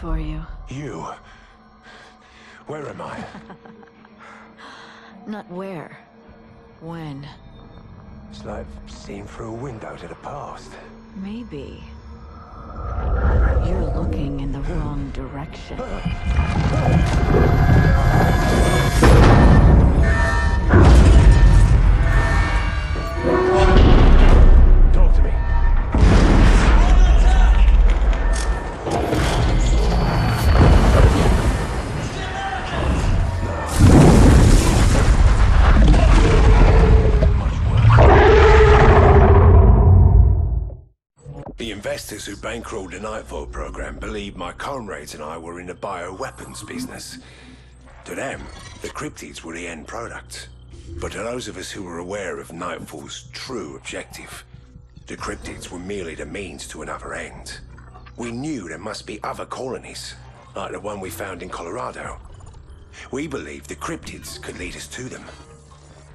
for you. You? Where am I? Not where. When. It's like seeing through a window to the past. Maybe. You're looking in the wrong direction. Talk to me. The investors who bankrolled the Nightfall program believed my comrades and I were in the bioweapons business. To them, the cryptids were the end product. But to those of us who were aware of Nightfall's true objective, the cryptids were merely the means to another end. We knew there must be other colonies, like the one we found in Colorado. We believed the cryptids could lead us to them.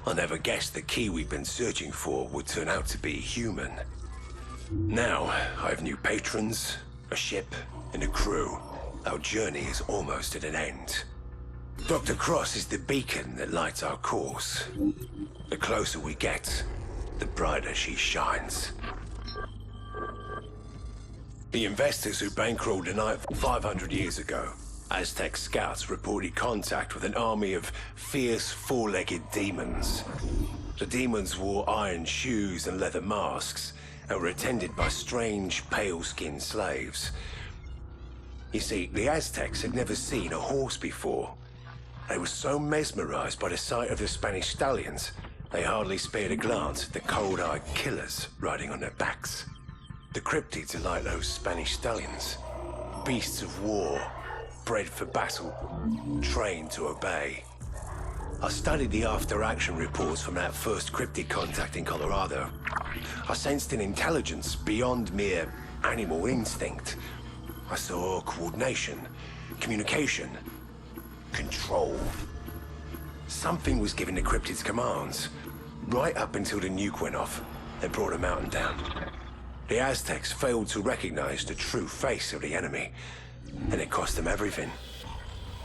I never guessed the key we've been searching for would turn out to be human. Now, I have new patrons, a ship, and a crew. Our journey is almost at an end. Dr. Cross is the beacon that lights our course. The closer we get, the brighter she shines. The investors who bankrolled the night 500 years ago, Aztec scouts reported contact with an army of fierce four-legged demons. The demons wore iron shoes and leather masks, and were attended by strange, pale-skinned slaves. You see, the Aztecs had never seen a horse before. They were so mesmerized by the sight of the Spanish stallions, they hardly spared a glance at the cold-eyed killers riding on their backs. The cryptids are like those Spanish stallions. Beasts of war, bred for battle, trained to obey. I studied the after-action reports from that first cryptid contact in Colorado. I sensed an intelligence beyond mere animal instinct. I saw coordination, communication, control. Something was giving the cryptids commands, right up until the nuke went off and brought a mountain down. The Aztecs failed to recognize the true face of the enemy, and it cost them everything.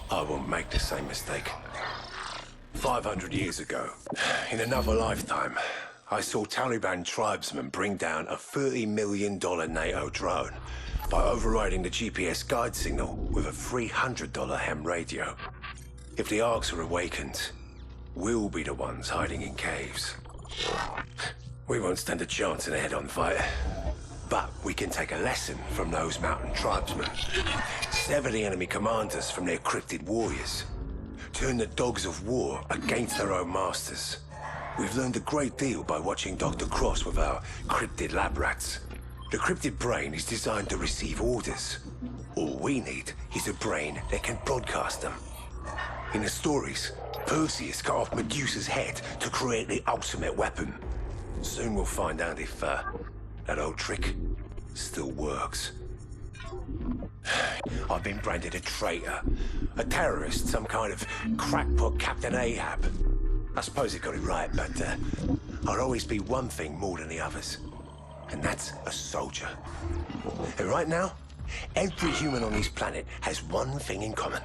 I won't make the same mistake. 500 years ago, in another lifetime, I saw Taliban tribesmen bring down a $30 million NATO drone by overriding the GPS guide signal with a $300 ham radio. If the Arks are awakened, we'll be the ones hiding in caves. We won't stand a chance in a head-on fight, but we can take a lesson from those mountain tribesmen. Sever the enemy commanders from their cryptid warriors. Turn the dogs of war against their own masters. We've learned a great deal by watching Dr. Cross with our cryptid lab rats. The cryptid brain is designed to receive orders. All we need is a brain that can broadcast them. In the stories, Perseus cut off Medusa's head to create the ultimate weapon. Soon we'll find out if that old trick still works. I've been branded a traitor, a terrorist, some kind of crackpot Captain Ahab. I suppose it got it right, but I'll always be one thing more than the others, and that's a soldier. And right now, every human on this planet has one thing in common.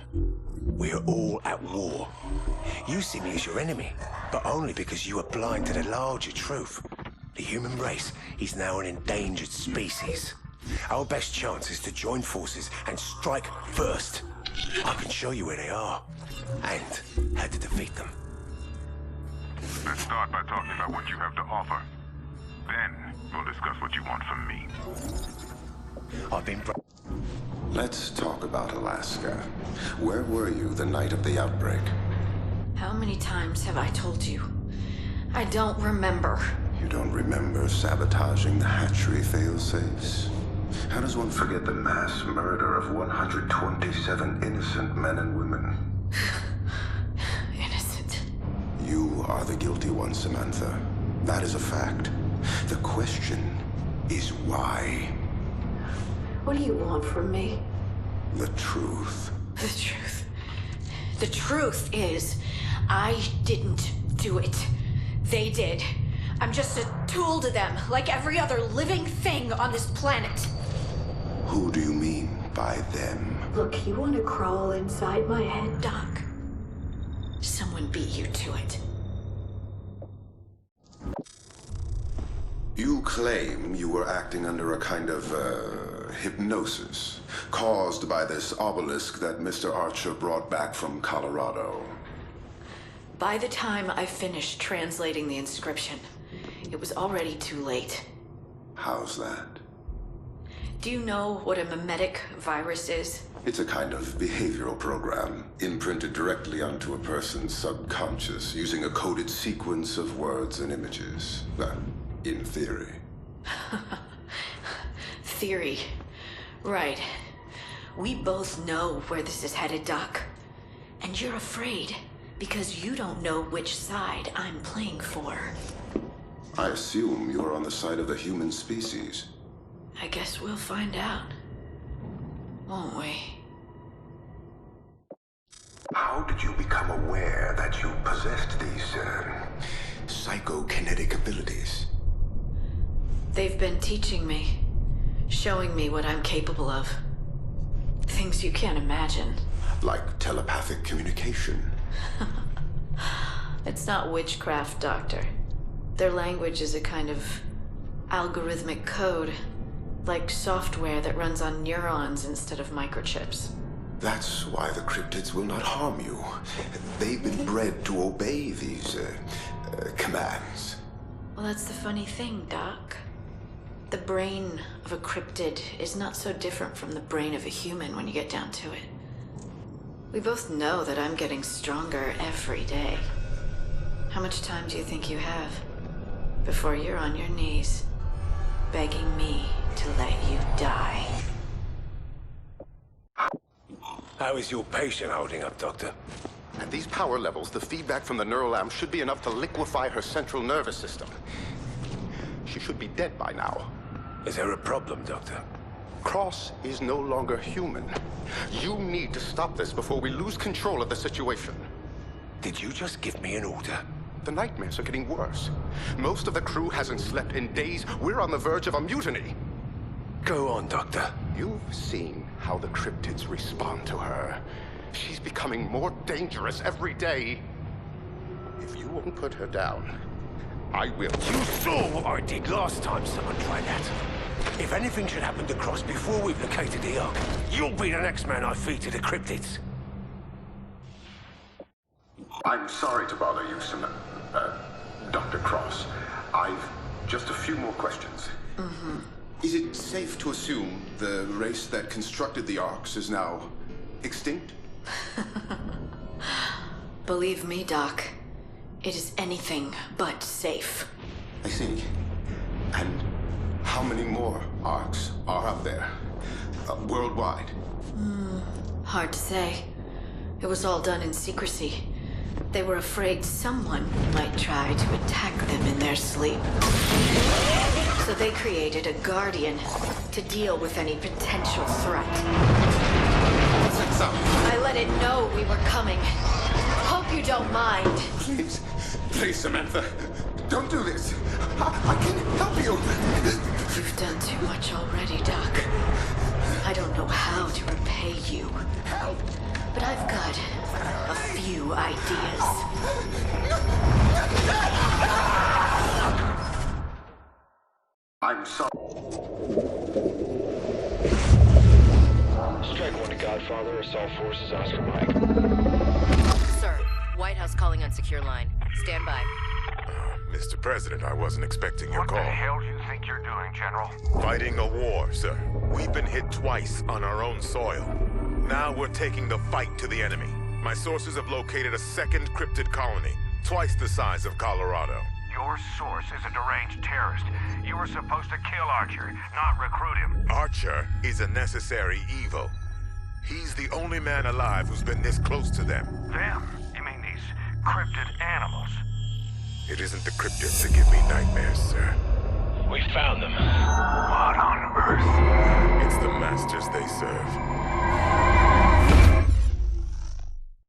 We're all at war. You see me as your enemy, but only because you are blind to the larger truth. The human race is now an endangered species. Our best chance is to join forces and strike first. I can show you where they are, and how to defeat them. Let's start by talking about what you have to offer. Then, we'll discuss what you want from me. I've been... Let's talk about Alaska. Where were you the night of the outbreak? How many times have I told you? I don't remember. You don't remember sabotaging the hatchery failsafes? How does one forget the mass murder of 127 innocent men and women? Innocent. You are the guilty one, Samantha. That is a fact. The question is why? What do you want from me? The truth. The truth. The truth is, I didn't do it. They did. I'm just a tool to them, like every other living thing on this planet. Who do you mean? by them. Look, you want to crawl inside my head, Doc? Someone beat you to it. You claim you were acting under a kind of, hypnosis, caused by this obelisk that Mr. Archer brought back from Colorado. By the time I finished translating the inscription, it was already too late. How's that? Do you know what a mimetic virus is? It's a kind of behavioral program, imprinted directly onto a person's subconscious, using a coded sequence of words and images. In theory. Theory. Right. We both know where this is headed, Doc. And you're afraid because you don't know which side I'm playing for. I assume you're on the side of the human species. I guess we'll find out. Won't we? How did you become aware that you possessed these, psychokinetic abilities? They've been teaching me, showing me what I'm capable of. Things you can't imagine. Like telepathic communication. It's not witchcraft, Doctor. Their language is a kind of algorithmic code, like software that runs on neurons instead of microchips. That's why the cryptids will not harm you. They've been bred to obey these, commands. Well, that's the funny thing, Doc. The brain of a cryptid is not so different from the brain of a human when you get down to it. We both know that I'm getting stronger every day. How much time do you think you have before you're on your knees, begging me to let you die? How is your patient holding up, Doctor? At these power levels, the feedback from the neural lamp should be enough to liquefy her central nervous system. She should be dead by now. Is there a problem, Doctor? Cross is no longer human. You need to stop this before we lose control of the situation. Did you just give me an order? The nightmares are getting worse. Most of the crew hasn't slept in days. We're on the verge of a mutiny. Go on, Doctor. You've seen how the cryptids respond to her. She's becoming more dangerous every day. If you won't put her down, I will. You saw what I did last time someone tried that. If anything should happen to Cross before we've located the Ark, you'll be the next man I feed to the cryptids. I'm sorry to bother you, Dr. Cross. I've just a few more questions. Is it safe to assume the race that constructed the Arks is now extinct? Believe me, Doc, it is anything but safe. I see. And how many more Arks are out there? Worldwide? Hard to say. It was all done in secrecy. They were afraid someone might try to attack them in their sleep. So they created a guardian to deal with any potential threat. I let it know we were coming. Hope you don't mind. Please, please, Samantha, don't do this. I can help you. You've done too much already, Doc. I don't know how to repay you. Help. But I've got a few ideas. I'm sorry. Strike one to Godfather, assault forces, Oscar Mike. Sir, White House calling on secure line. Stand by. Mr. President, I wasn't expecting your call. What the hell do you think you're doing, General? Fighting a war, sir. We've been hit twice on our own soil. Now we're taking the fight to the enemy. My sources have located a second cryptid colony, twice the size of Colorado. Your source is a deranged terrorist. You were supposed to kill Archer, not recruit him. Archer is a necessary evil. He's the only man alive who's been this close to them. Them? You mean these cryptid animals? It isn't the cryptids that give me nightmares, sir. We found them. What on earth? It's the masters they serve.